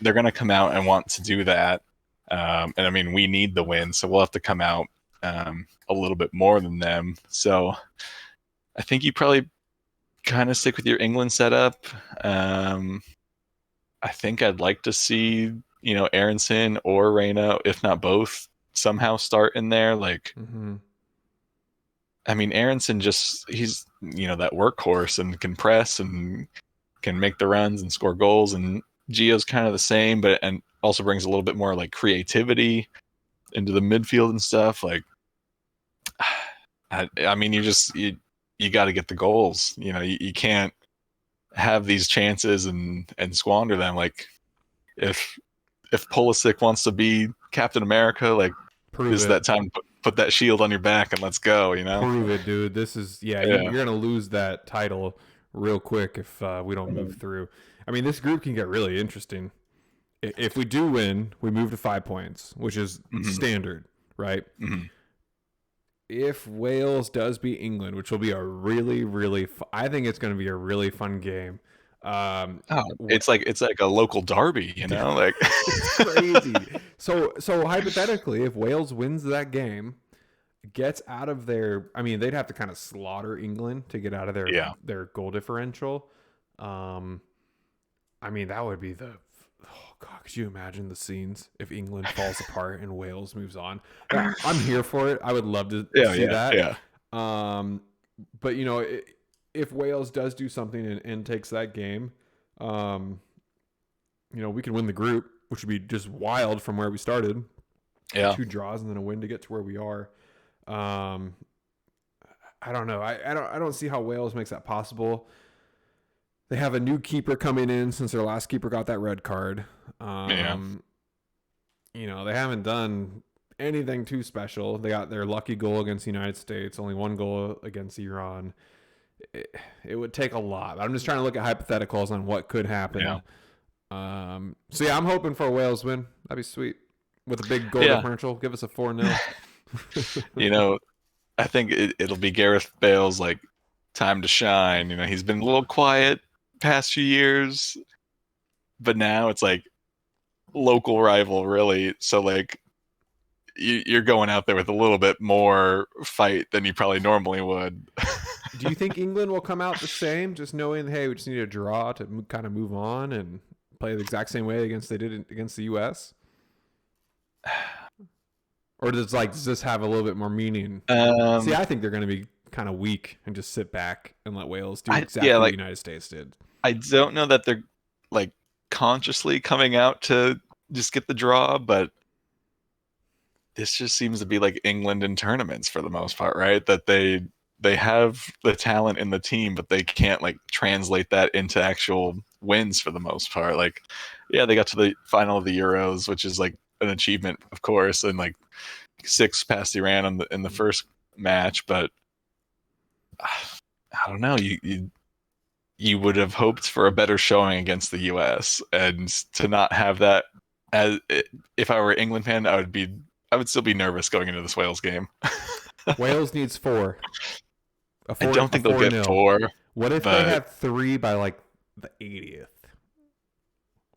they're going to come out and want to do that. And I mean, we need the win, so we'll have to come out a little bit more than them. So I think you probably kind of stick with your England setup. I think I'd like to see, Aronson or Reina, if not both, somehow start in there. Like,
Mm-hmm.
I mean, Aronson he's that workhorse and can press and can make the runs and score goals, and Gio's kind of the same, but and also brings a little bit more like creativity into the midfield and stuff. Like, I mean, you got to get the goals. You can't have these chances and squander them. Like, if Pulisic wants to be Captain America, like,
Prove
this is
it.
that time to put that shield on your back and let's go.
Prove it, dude. This is
Yeah.
you're gonna lose that title real quick if we don't move through. I mean, this group can get really interesting. If we do win, we move to 5 points, which is standard, right?
Mm-hmm.
If Wales does beat England, which will be a really, really, I think it's going to be a really fun game.
It's like a local derby, like
it's crazy. So hypothetically, if Wales wins that game, gets out of their, I mean, they'd have to kind of slaughter England to get out of their goal differential. I mean, that would be oh God, could you imagine the scenes if England falls apart and Wales moves on? I'm here for it. I would love to see that.
Yeah.
But if Wales does do something and takes that game, we can win the group, which would be just wild from where we started.
Yeah.
2 draws and then a win to get to where we are. I don't know. I don't see how Wales makes that possible. They have a new keeper coming in since their last keeper got that red card. They haven't done anything too special. They got their lucky goal against the United States, only 1 goal against Iran. It would take a lot. I'm just trying to look at hypotheticals on what could happen.
Yeah.
I'm hoping for a Wales win. That'd be sweet. With a big goal differential. Give us a 4-0.
I think it'll be Gareth Bale's like time to shine. He's been a little quiet past few years, but now it's like local rival, really. So like you're going out there with a little bit more fight than you probably normally would.
Do you think England will come out the same, just knowing, hey, we just need a draw to kind of move on and play the exact same way they did against the U.S.? Or does this have a little bit more meaning? See, I think they're going to be kind of weak and just sit back and let Wales do exactly what the United States did.
I don't know that they're like consciously coming out to just get the draw, but this just seems to be like England in tournaments for the most part, right? That they have the talent in the team, but they can't like translate that into actual wins for the most part. Like, yeah, they got to the final of the Euros, which is like an achievement, of course, and like 6 past Iran in the first match, but I don't know. You would have hoped for a better showing against the U.S. and to not have that. If I were an England fan, I would still be nervous going into this Wales game.
Wales needs 4.
I don't think they'll get 4.
What if they have 3 by like the 80th?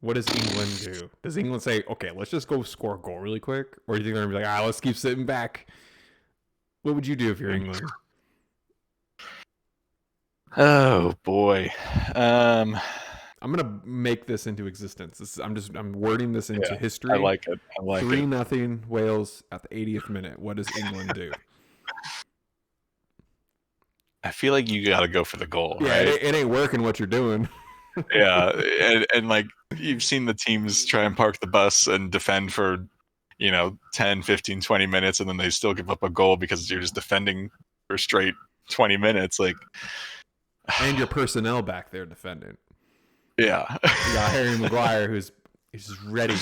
What does England do? Does England say, okay, let's just go score a goal really quick? Or do you think they're going to be like, let's keep sitting back? What would you do if you're England?
Oh, boy.
I'm going to make this into existence. I'm wording this into history.
I like it.
3-0 Wales at the 80th minute. What does England do?
I feel like you got to go for the goal,
right? It ain't working what you're doing.
Yeah, and like you've seen the teams try and park the bus and defend for 10, 15, 20 minutes, and then they still give up a goal because you're just defending for straight 20 minutes. Like,
and your personnel back there defending.
Yeah,
you got Harry Maguire who's just ready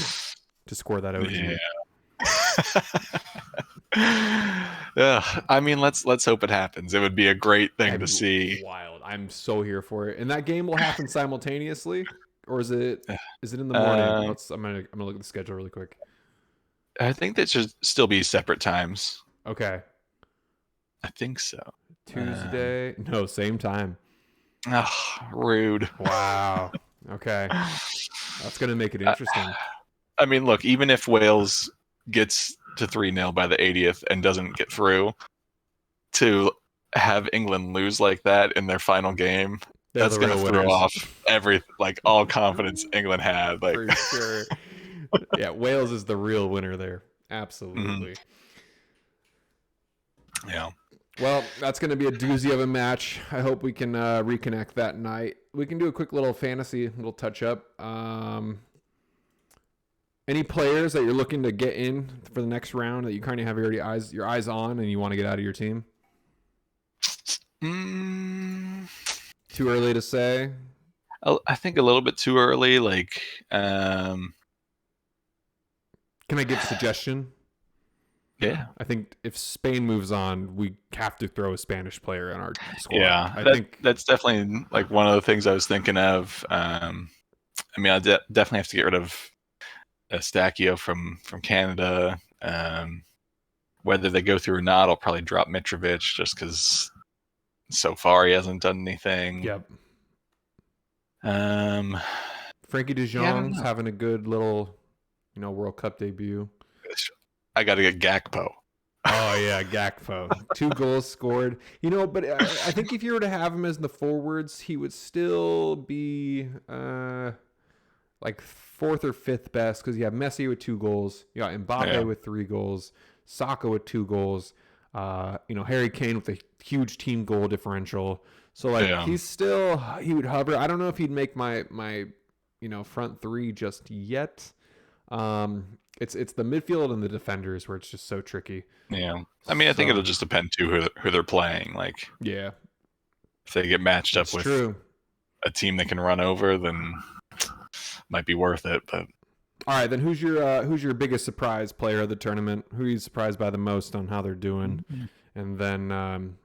to score that OG.
Yeah, I mean, let's hope it happens. It would be a great thing to see.
Wild. I'm so here for it. And that game will happen simultaneously, or is it in the morning? I'm gonna look at the schedule really quick.
I think that should still be separate times.
Okay.
I think so.
Tuesday? No, same time.
Oh, rude.
Wow. Okay. That's gonna make it interesting.
I mean, look, even if Wales gets to 3-0 by the 80th and doesn't get through, to have England lose like that in their final game, that's going to throw off all confidence England had. Like,
for sure. Yeah, Wales is the real winner there. Absolutely.
Yeah.
Well, that's going to be a doozy of a match. I hope we can reconnect that night. We can do a quick little fantasy, little touch up. Any players that you're looking to get in for the next round that you kind of have your eyes on and you want to get out of your team? Too early to say.
I think a little bit too early. Like,
can I give a suggestion?
Yeah.
I think if Spain moves on, we have to throw a Spanish player in our squad.
Yeah,
I think
that's definitely like one of the things I was thinking of. I mean, I definitely have to get rid of Eustachio from Canada. Whether they go through or not, I'll probably drop Mitrovic just because so far he hasn't done anything.
Yep. Frankie de Jong's having a good little, World Cup debut.
I got to get Gakpo.
Oh yeah, Gakpo. 2 goals scored. But I think if you were to have him as the forwards, he would still be like 4th or 5th best because you have Messi with 2 goals, you got Mbappe with 3 goals, Saka with 2 goals, Harry Kane with a huge team goal differential. So he would hover. I don't know if he'd make my front 3 just yet. It's the midfield and the defenders where it's just so tricky.
Yeah, I mean, I think it'll just depend too who they're playing. Like,
yeah,
if they get matched up with a team that can run over, then might be worth it. But
all right, then who's your biggest surprise player of the tournament? Who are you surprised by the most on how they're doing? Mm-hmm. And then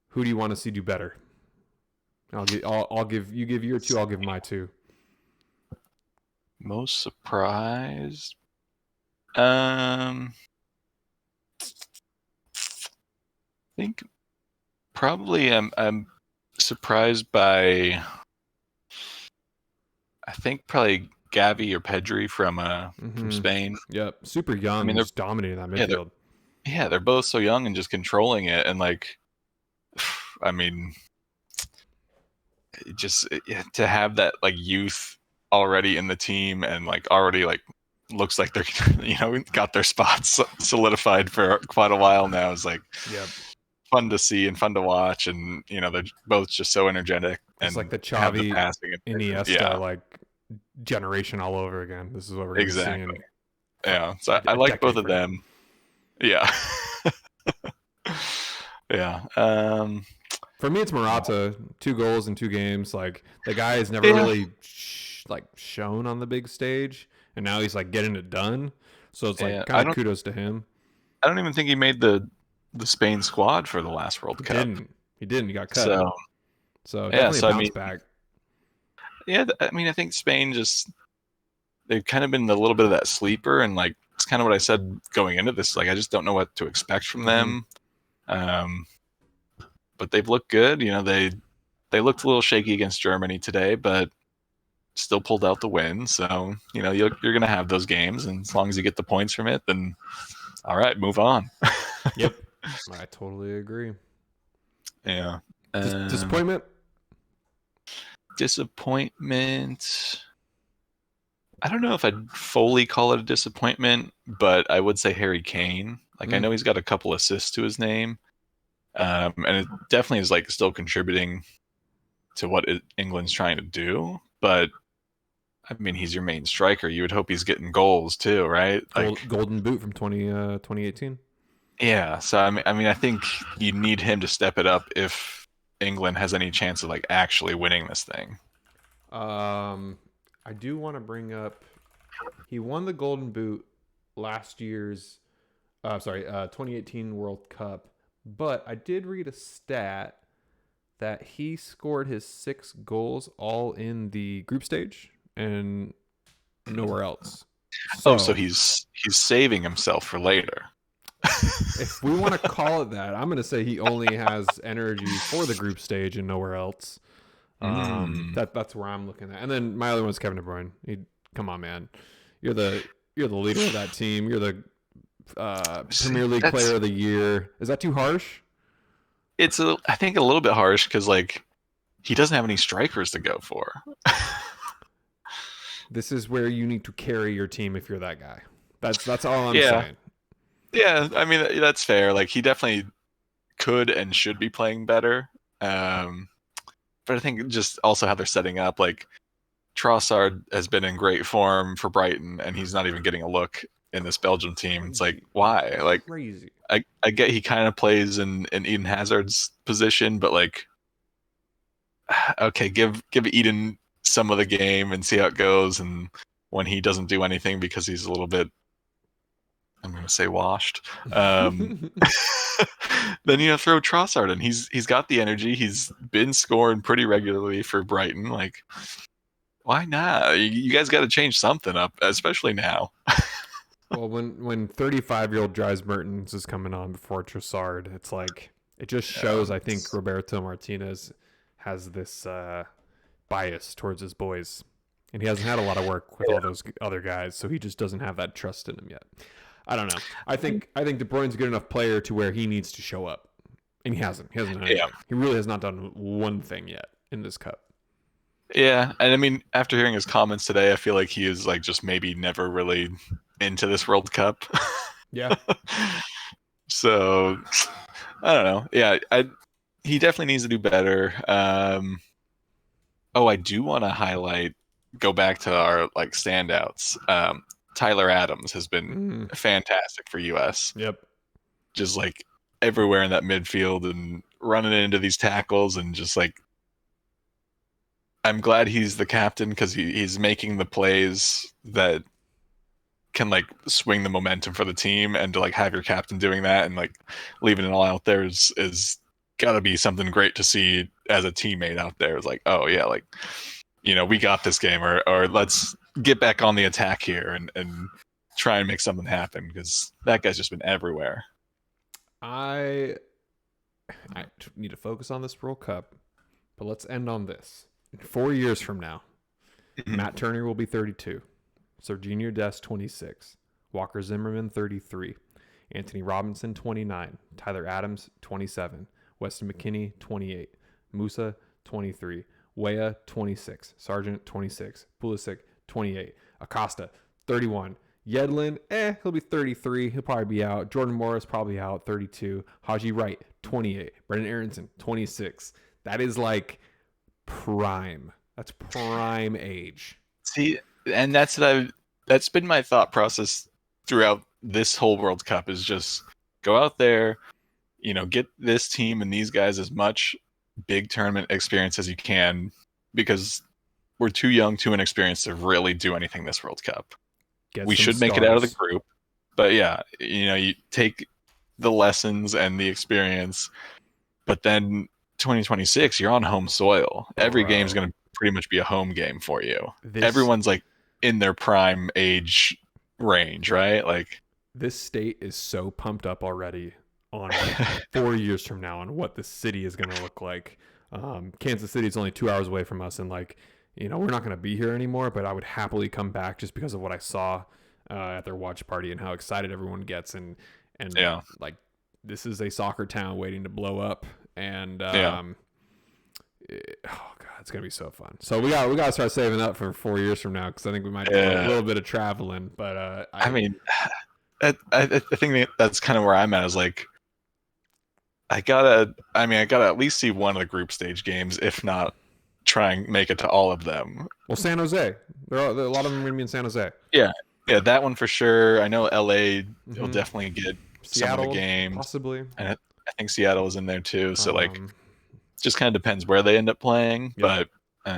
who do you want to see do better? I'll give you give your 2. I'll give my 2.
Most surprised. I think probably I'm surprised by. I think probably Gavi or Pedri from Spain.
Yep, super young. I mean, they're just dominating that midfield.
They're both so young and just controlling it, and like, I mean, just to have that like youth already in the team and like already like looks like they're got their spots solidified for quite a while now is like fun to see and fun to watch, and they're both just so energetic.
It's
and
like the Xavi, Iniesta like generation all over again. This is what we're going to be seeing.
Yeah, so I like both of them. Yeah. Yeah.
For me, it's Morata. 2 goals in 2 games. Like, the guy has never really shown on the big stage, and now he's like getting it done. So it's like kind of kudos to him.
I don't even think he made the Spain squad for the last World Cup.
He didn't. He got cut. So definitely a bounce back.
Yeah, I mean, I think Spain they've kind of been a little bit of that sleeper, and like it's kind of what I said going into this. Like, I just don't know what to expect from them. But they've looked good. They looked a little shaky against Germany today, but still pulled out the win. So you're going to have those games, and as long as you get the points from it, then all right, move on.
Yep, I totally agree.
Yeah.
Disappointment.
I don't know if I'd fully call it a disappointment, but I would say Harry Kane. Like, I know he's got a couple assists to his name, and it definitely is like still contributing to what England's trying to do. But I mean, he's your main striker. You would hope he's getting goals too, right? Like
Golden Boot from 2018.
Yeah. So I mean, I think you need him to step it up if England has any chance of like actually winning this thing.
I do want to bring up, he won the Golden Boot last year's 2018 World Cup, but I did read a stat that he scored his 6 goals all in the group stage and nowhere else.
So he's saving himself for later.
If we want to call it that, I'm going to say he only has energy for the group stage and nowhere else. That's where I'm looking at. And then my other one's Kevin De Bruyne. Come on, man. You're the leader of that team. You're the Premier League Player of the Year. Is that too harsh?
It's I think a little bit harsh because like he doesn't have any strikers to go for.
This is where you need to carry your team if you're that guy. That's all I'm
Yeah,
saying.
yeah. I mean, that's fair. Like he definitely could and should be playing better. Um, but I think just also how they're setting up, like Trossard has been in great form for Brighton, and he's not even getting a look in this Belgium team. It's like,
Crazy.
why? Like,
Crazy.
I get he kind of plays in Eden Hazard's position, but like, okay, give Eden some of the game and see how it goes. And when he doesn't do anything because he's a little bit, I'm going to say washed, then you throw Trossard in. He's got the energy. He's been scoring pretty regularly for Brighton. Like, why not? You guys got to change something up, especially now.
Well, when 35-year-old Dries Mertens is coming on before Trossard, it's like it just
Yeah,
shows. I think Roberto Martinez has this bias towards his boys, and he hasn't had a lot of work with all those other guys, so he just doesn't have that trust in him yet. I don't know. I think De Bruyne's a good enough player to where he needs to show up, and he hasn't. He hasn't done
yeah,
anything. He really has not done one thing yet in this cup.
yeah. And I mean, after hearing his comments today, I feel like he is like just maybe never really into this World Cup.
Yeah.
So I don't know. Yeah, he definitely needs to do better. Oh, I do want to go back to our like standouts. Tyler Adams has been
Mm,
fantastic for US.
yep.
Just like everywhere in that midfield and running into these tackles and just like I'm glad he's the captain because he's making the plays that can like swing the momentum for the team, and to like have your captain doing that and like leaving it all out there is gotta be something great to see as a teammate out there. It's like, oh yeah, like we got this game, or let's get back on the attack here and try and make something happen because that guy's just been everywhere.
I need to focus on this World Cup, but let's end on this. 4 years from now, Matt Turner will be 32. Serginho Dest, 26. Walker Zimmerman, 33. Anthony Robinson, 29. Tyler Adams, 27. Weston McKennie, 28. Musa, 23. Weah, 26. Sargent, 26. Pulisic, 28. Acosta, 31. Yedlin, he'll be 33. He'll probably be out. Jordan Morris, probably out, 32. Haji Wright, 28. Brendan Aronson, 26. That is like prime. That's prime age.
See, and that's been my thought process throughout this whole World Cup is just go out there, get this team and these guys as much big tournament experience as you can, because we're too young, too inexperienced to really do anything this World Cup. We should make it out of the group, but yeah, you take the lessons and the experience, but then 2026, you're on home soil. Every game's going to pretty much be a home game for you. Everyone's like in their prime age range, right? Like
this state is so pumped up already on 4 years from now on what the city is going to look like. Kansas City is only 2 hours away from us, and like, we're not going to be here anymore, but I would happily come back just because of what I saw at their watch party and how excited everyone gets. And
yeah,
like, this is a soccer town waiting to blow up. And oh god, it's gonna be so fun. So we got to start saving up for 4 years from now, because I think we might do a little bit of traveling. But
I mean, I think that's kind of where I'm at. Is like, I gotta at least see one of the group stage games, if not try and make it to all of them.
Well, San Jose, a lot of them are gonna be in San Jose.
Yeah, that one for sure. I know LA will definitely get
Seattle,
some of the games,
possibly,
and I think Seattle is in there too. So like, just kind of depends where they end up playing. Yep. But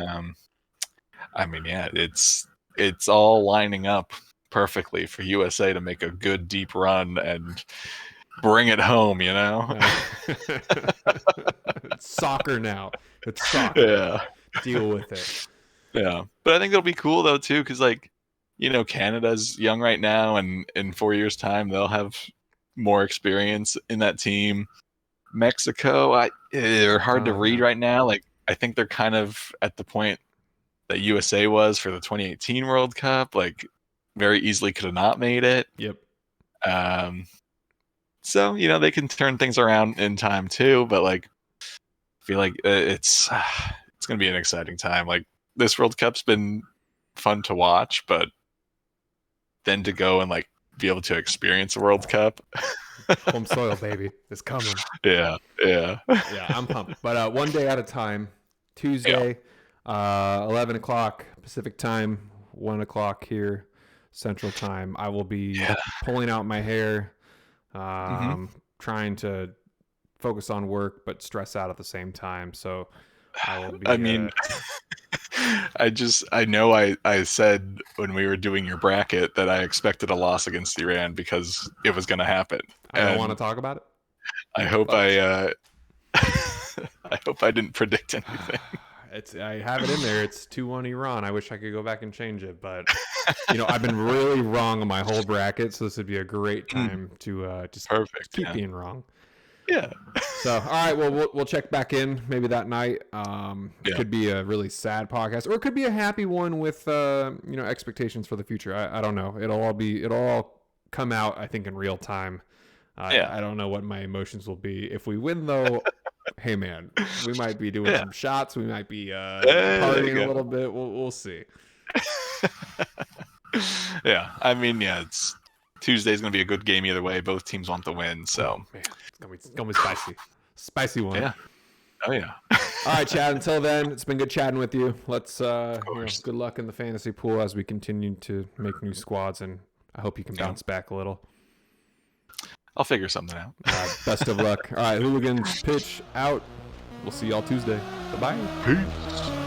I mean, yeah, it's all lining up perfectly for USA to make a good deep run and bring it home.
It's soccer now. It's soccer.
Yeah,
deal with it.
Yeah, but I think it'll be cool though too, because like, Canada's young right now, and in 4 years' time they'll have more experience in that team. Mexico, they're hard to read right now. Like, I think they're kind of at the point that USA was for the 2018 World Cup. Like, very easily could have not made it.
Yep.
So they can turn things around in time too. But like, I feel like it's gonna be an exciting time. Like, this World Cup's been fun to watch, but then to go and like be able to experience a World Cup.
Home soil, baby, is coming.
Yeah.
Yeah, I'm pumped. But one day at a time. Tuesday, 11 o'clock Pacific time, 1 o'clock here Central time. I will be pulling out my hair, trying to focus on work, but stress out at the same time. So I will be.
I mean, I know I said when we were doing your bracket that I expected a loss against Iran because it was going to happen.
I don't want to talk about it.
I hope I hope I didn't predict anything.
I have it in there. It's 2-1 Iran. I wish I could go back and change it, but I've been really wrong on my whole bracket, so this would be a great time to just keep being wrong.
Yeah.
So, all right, well, we'll check back in maybe that night. It could be a really sad podcast, or it could be a happy one with expectations for the future. I don't know. It'll all come out, I think, in real time. I don't know what my emotions will be. If we win, though, hey man, we might be doing some shots. We might be partying a little bit. We'll see.
Yeah, I mean, it's Tuesday's gonna be a good game either way. Both teams want the win, so
man, it's gonna be spicy one.
Yeah. Oh yeah.
All right, Chad. Until then, it's been good chatting with you. Let's good luck in the fantasy pool as we continue to make new squads, and I hope you can bounce back a little.
I'll figure something out.
Best of luck. All right, Hooligan pitch out. We'll see y'all Tuesday. Bye-bye.
Peace.